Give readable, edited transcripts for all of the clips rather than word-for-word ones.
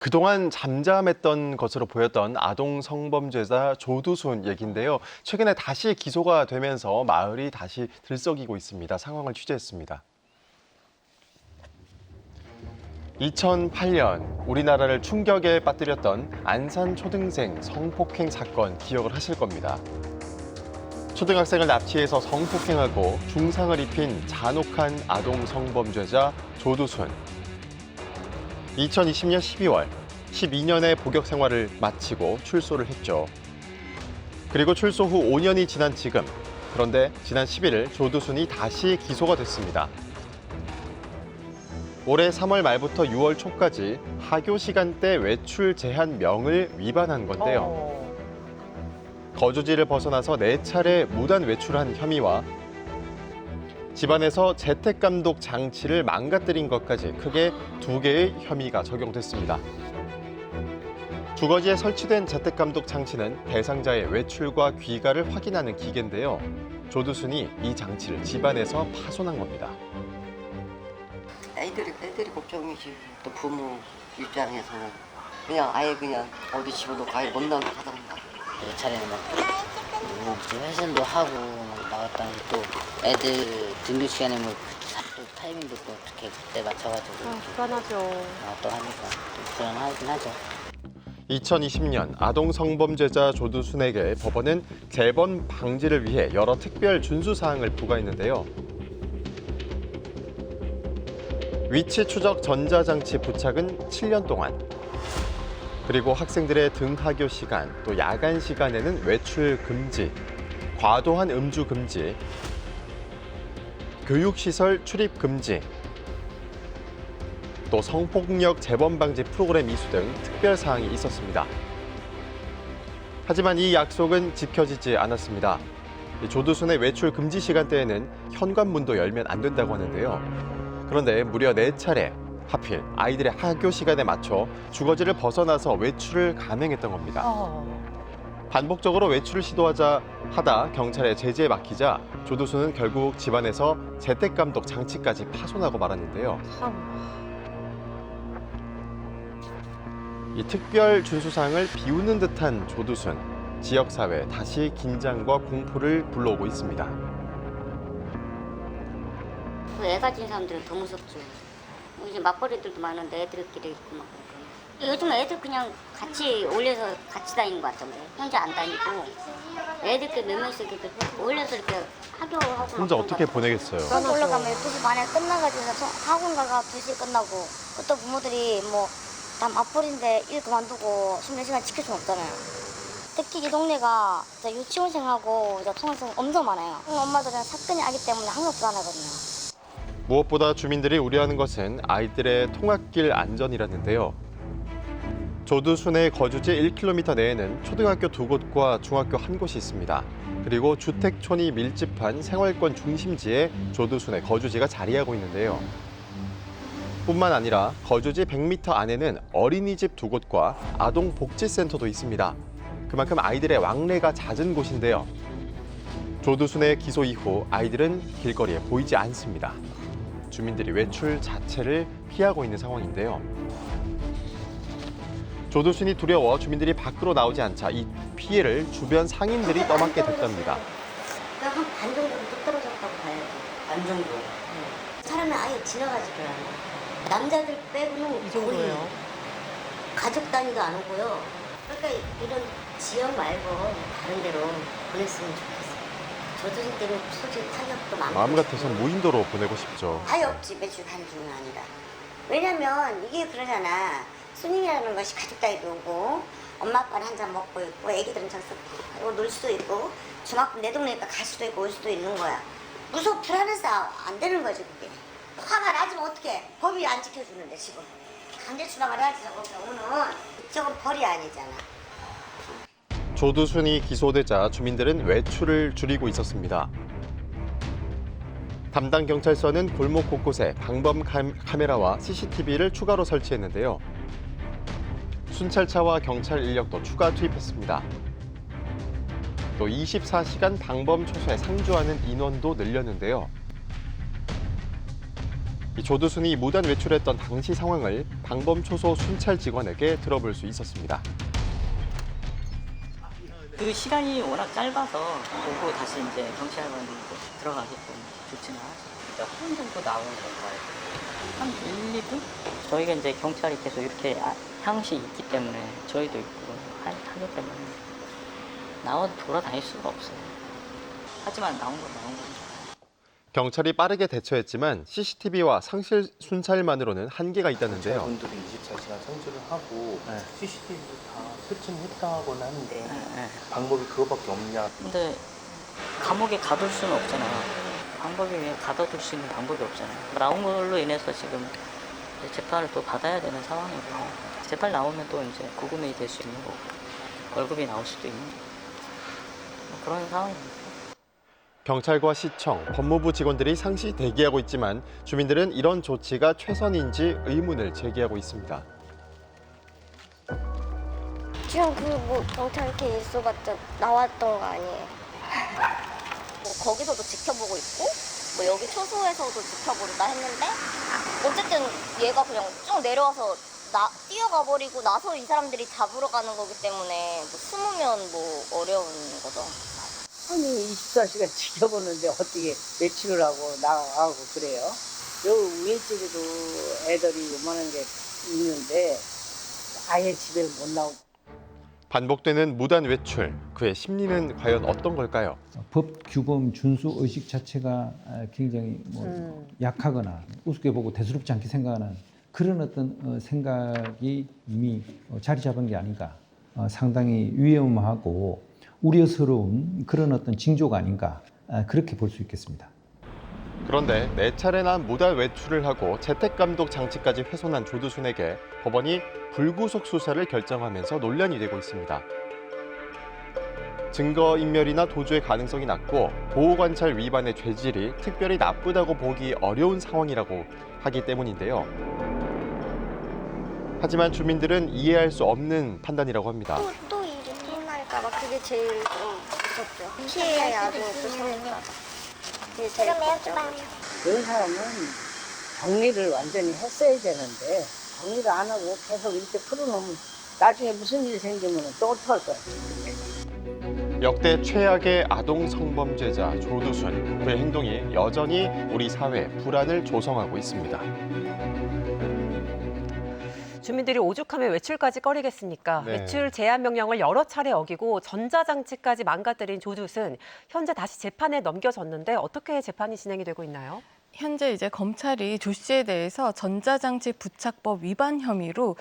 그동안 잠잠했던 것으로 보였던 아동 성범죄자 조두순 얘기인데요. 최근에 다시 기소가 되면서 마을이 다시 들썩이고 있습니다. 상황을 취재했습니다. 2008년 우리나라를 충격에 빠뜨렸던 안산 초등생 성폭행 사건 기억을 하실 겁니다. 초등학생을 납치해서 성폭행하고 중상을 입힌 잔혹한 아동 성범죄자 조두순. 2020년 12월, 12년의 복역 생활을 마치고 출소를 했죠. 그리고 출소 후 5년이 지난 지금, 그런데 지난 11일 조두순이 다시 기소가 됐습니다. 올해 3월 말부터 6월 초까지 하교 시간대 외출 제한명을 위반한 건데요. 거주지를 벗어나서 4차례 무단 외출한 혐의와 집안에서 재택감독 장치를 망가뜨린 것까지 크게 2개의 혐의가 적용됐습니다. 주거지에 설치된 재택감독 장치는 대상자의 외출과 귀가를 확인하는 기계인데요. 조두순이 이 장치를 집안에서 파손한 겁니다. 애들이 걱정이지. 또 부모 입장에서는 그냥 아예 그냥 어디 집어넣고 아예 못 나오게 하던가. 몇 차례는 뭐 회전도 하고 막 나갔다는 또 애들 등교 시간에 뭐 또 타이밍도 또 어떻게 그때 맞춰가지고 불안하죠. 또 하니까 좀 불안하긴 하죠. 2020년 아동 성범죄자 조두순에게 법원은 재범 방지를 위해 여러 특별 준수 사항을 부과했는데요. 위치 추적 전자장치 부착은 7년 동안, 그리고 학생들의 등하교 시간, 또 야간 시간에는 외출 금지, 과도한 음주 금지, 교육시설 출입 금지, 또 성폭력 재범 방지 프로그램 이수 등 특별 사항이 있었습니다. 하지만 이 약속은 지켜지지 않았습니다. 조두순의 외출 금지 시간대에는 현관문도 열면 안 된다고 하는데요. 그런데 무려 4차례, 하필 아이들의 학교 시간에 맞춰 주거지를 벗어나서 외출을 감행했던 겁니다. 반복적으로 외출을 하다 경찰의 제지에 막히자 조두순은 결국 집안에서 재택감독 장치까지 파손하고 말았는데요. 이 특별 준수사항을 비우는 듯한 조두순, 지역사회에 다시 긴장과 공포를 불러오고 있습니다. 애 가진 사람들은 더 무섭죠. 이제 맞벌이들도 많은데 애들끼리 있고 막. 요즘 애들 그냥 같이 올려서 같이 다니는 것 같던데. 혼자 안 다니고 애들끼리 몇 명씩 이렇게 올려서 이렇게 학교하고. 혼자 어떻게 보내겠어요? 학교 올라가면 12시 반에 끝나가지고 학원 가가 2시에 끝나고 또 부모들이 뭐 다 맞벌이인데 일 그만두고 24시간 지킬 수는 없잖아요. 특히 이 동네가 유치원생하고 초등학생 엄청 많아요. 엄마들은 사건이 아기 때문에 항상 불안하거든요. 무엇보다 주민들이 우려하는 것은 아이들의 통학길 안전이라는데요. 조두순의 거주지 1km 내에는 초등학교 2곳과 중학교 1곳이 있습니다. 그리고 주택촌이 밀집한 생활권 중심지에 조두순의 거주지가 자리하고 있는데요. 뿐만 아니라 거주지 100m 안에는 어린이집 2곳과 아동복지센터도 있습니다. 그만큼 아이들의 왕래가 잦은 곳인데요. 조두순의 기소 이후 아이들은 길거리에 보이지 않습니다. 주민들이 외출 자체를 피하고 있는 상황인데요. 조두순이 두려워 주민들이 밖으로 나오지 않자 이 피해를 주변 상인들이 떠맡게 됐답니다. 한 반 정도 뚝 떨어졌다고 봐야죠. 반 정도. 사람이 아예 지나가지를 않아요. 남자들 빼고는 이 정도예요? 가족 단위도 안 오고요. 그러니까 이런 지역 말고 다른 데로 보냈으면 좋겠어요. 조두순 때문에 솔직히 타격도 많고. 마음 같아선 무인도로 보내고 싶죠. 아예 없지, 매출 간중은 아니라. 왜냐면 이게 그러잖아. 스님이라는 것이 가족 단위도 오고 엄마 아빠는 한 잔 먹고 있고 애기들은 저기서 놀 수도 있고 중학교 내 동네니까 갈 수도 있고 올 수도 있는 거야. 무섭고 불안해서 안 되는 거지 그게. 화가 나지면 어떡해. 법이 안 지켜주는데 지금. 강제 추방을 해야지 저거는. 저건 벌이 아니잖아. 조두순이 기소되자 주민들은 외출을 줄이고 있었습니다. 담당 경찰서는 골목 곳곳에 방범 카메라와 CCTV를 추가로 설치했는데요. 순찰차와 경찰 인력도 추가 투입했습니다. 또 24시간 방범 초소에 상주하는 인원도 늘렸는데요. 이 조두순이 무단 외출했던 당시 상황을 방범 초소 순찰 직원에게 들어볼 수 있었습니다. 그 시간이 워낙 짧아서 보고 다시 이제 경찰관이 들어가게끔 조치는 하죠. 한 정도 나오는 건가요? 한 1, 2분? 저희가 이제 경찰이 계속 이렇게 향시 있기 때문에 저희도 있고 하기 때문에 나와도 돌아다닐 수가 없어요. 하지만 나온 건 나온 거죠. 경찰이 빠르게 대처했지만 CCTV와 상실 순찰만으로는 한계가 있다는데요. 분들이 24시간 상주를 하고 CCTV를 다 설치는 했다고는 하는데 방법이 그거밖에 없냐. 근데 감옥에 가둘 수는 없잖아요. 방법이 왜 가둬둘 수 있는 방법이 없잖아요. 나온 걸로 인해서 지금 이제 재판을 또 받아야 되는 상황이고 재판 나오면 또 이제 구금이 될 수 있는 거고 월급이 나올 수도 있는 거고 그런 상황입니다. 경찰과 시청, 법무부 직원들이 상시 대기하고 있지만 주민들은 이런 조치가 최선인지 의문을 제기하고 있습니다. 지금 그 뭐 경찰 이렇게 있어봤자 나왔던 거 아니에요? 뭐 거기서도 지켜보고 있고 뭐 여기 초소에서도 지켜본다 했는데 어쨌든 얘가 그냥 쭉 내려와서 뛰어가 버리고 나서 이 사람들이 잡으러 가는 거기 때문에 뭐 숨으면 뭐 어려운 거죠. 아니 24시간 지켜보는데 어떻게 외출을 하고 나가고 그래요? 요 위에 집에도 애들이 요만한 게 있는데 아예 집에 못 나오고. 반복되는 무단 외출, 그의 심리는 과연 어떤 걸까요? 법 규범 준수 의식 자체가 굉장히 약하거나 우습게 보고 대수롭지 않게 생각하는 그런 어떤 생각이 이미 자리 잡은 게 아닌가. 상당히 위험하고 우려스러운 그런 어떤 징조가 아닌가. 그렇게 볼 수 있겠습니다. 그런데 4차례나 무단 외출을 하고 재택감독 장치까지 훼손한 조두순에게 법원이 불구속 수사를 결정하면서 논란이 되고 있습니다. 증거인멸이나 도주의 가능성이 낮고 보호관찰 위반의 죄질이 특별히 나쁘다고 보기 어려운 상황이라고 하기 때문인데요. 하지만 주민들은 이해할 수 없는 판단이라고 합니다. 또 일이 또 날까봐 그게 제일 좀 무섭죠. 피해의 나중에 또 생길까봐. 그게 제일 무섭죠. 그런 사람은 정리를 완전히 했어야 되는데 정리를 안 하고 계속 이렇게 풀어놓으면 나중에 무슨 일이 생기면 또 어떡할 거야. 역대 최악의 아동 성범죄자 조두순, 그의 행동이 여전히 우리 사회에 불안을 조성하고 있습니다. 주민들이 오죽하면 외출까지 꺼리겠습니까? 네. 외출 제한 명령을 여러 차례 어기고 전자장치까지 망가뜨린 조두순, 현재 다시 재판에 넘겨졌는데 어떻게 재판이 진행이 되고 있나요? 현재 이제 검찰이 조 씨에 대해서 전자장치 부착법 위반 혐의로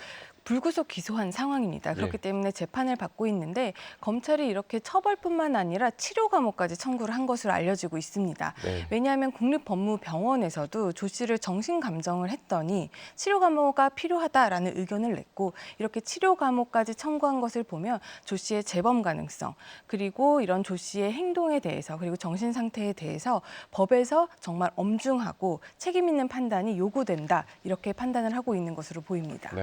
불구속 기소한 상황입니다. 그렇기 때문에 재판을 받고 있는데 검찰이 이렇게 처벌뿐만 아니라 치료 감호까지 청구를 한 것으로 알려지고 있습니다. 네. 왜냐하면 국립법무병원에서도 조 씨를 정신 감정을 했더니 치료 감호가 필요하다라는 의견을 냈고 이렇게 치료 감호까지 청구한 것을 보면 조 씨의 재범 가능성 그리고 이런 조 씨의 행동에 대해서 그리고 정신 상태에 대해서 법에서 정말 엄중하고 책임 있는 판단이 요구된다 이렇게 판단을 하고 있는 것으로 보입니다.